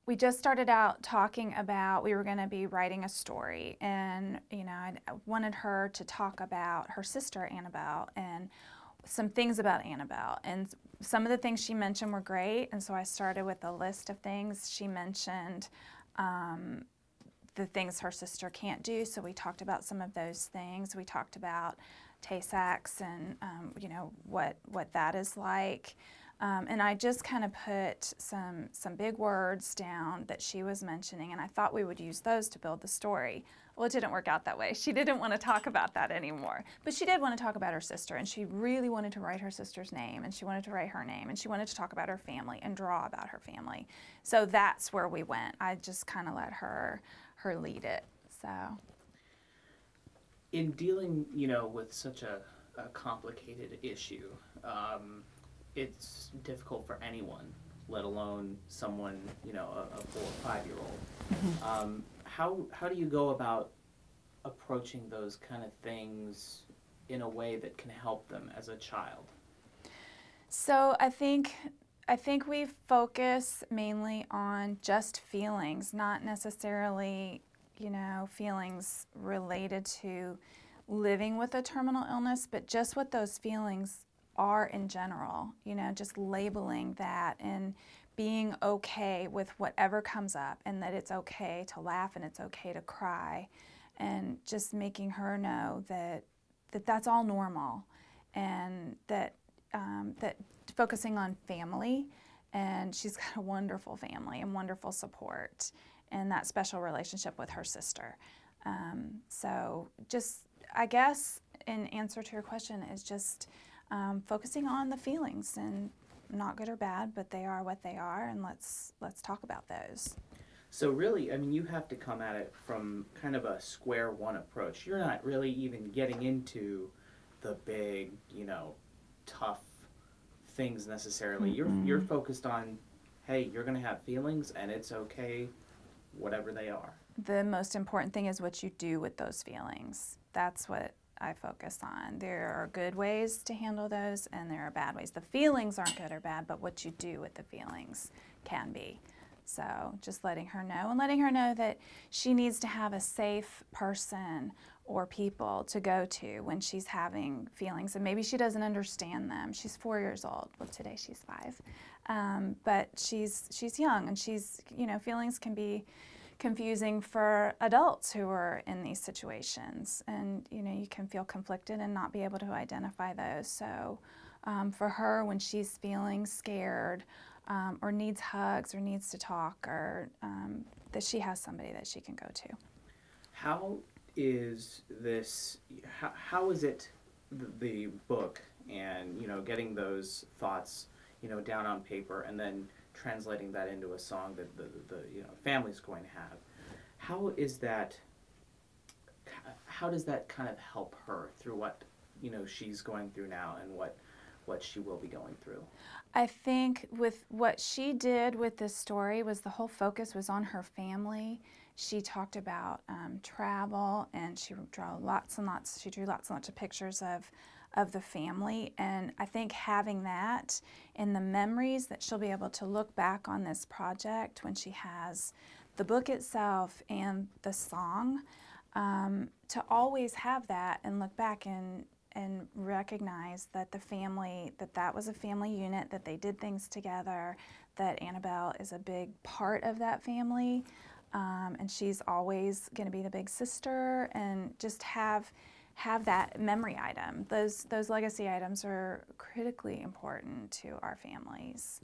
we just started out talking about we were going to be writing a story, and I wanted her to talk about her sister Annabelle and some things about Annabelle, and some of the things she mentioned were great, and so I started with a list of things. She mentioned the things her sister can't do, so we talked about some of those things. We talked about Tay-Sachs and what that is like. And I just kind of put some big words down that she was mentioning, and I thought we would use those to build the story. Well, it didn't work out that way. She didn't want to talk about that anymore. But she did want to talk about her sister, and she really wanted to write her sister's name, and she wanted to write her name, and she wanted to talk about her family and draw about her family. So that's where we went. I just kind of let her lead it. So in dealing, with such a complicated issue, it's difficult for anyone, let alone someone, a 4 or 5-year-old. How do you go about approaching those kind of things in a way that can help them as a child? So I think we focus mainly on just feelings, not necessarily, feelings related to living with a terminal illness, but just what those feelings are in general, just labeling that and being okay with whatever comes up, and that it's okay to laugh and it's okay to cry, and just making her know that that's all normal, and that focusing on family, and she's got a wonderful family and wonderful support and that special relationship with her sister. So just, I guess, in answer to your question, is just focusing on the feelings, and not good or bad, but they are what they are, and let's talk about those. So really, you have to come at it from kind of a square one approach. You're not really even getting into the big, tough things necessarily. You're focused on, hey, you're going to have feelings, and it's okay, whatever they are. The most important thing is what you do with those feelings. That's what I focus on. There are good ways to handle those, and there are bad ways. The feelings aren't good or bad, but what you do with the feelings can be. So just letting her know, and letting her know that she needs to have a safe person or people to go to when she's having feelings, and maybe she doesn't understand them. She's 4 years old. Well, today she's 5, but she's young, and feelings can be confusing for adults who are in these situations, and you can feel conflicted and not be able to identify those. So for her, when she's feeling scared or needs hugs or needs to talk, or that she has somebody that she can go to. How is this, how is it, the book, and getting those thoughts down on paper, and then translating that into a song that the family's going to have? How does that kind of help her through what she's going through now, and what she will be going through? I think with what she did with this story was the whole focus was on her family. She talked about travel, and she drew lots and lots of pictures of the family, and I think having that in the memories that she'll be able to look back on this project when she has the book itself and the song, to always have that and look back and recognize that the family, that was a family unit, that they did things together, that Annabelle is a big part of that family, and she's always going to be the big sister, and just have that memory item. Those legacy items are critically important to our families.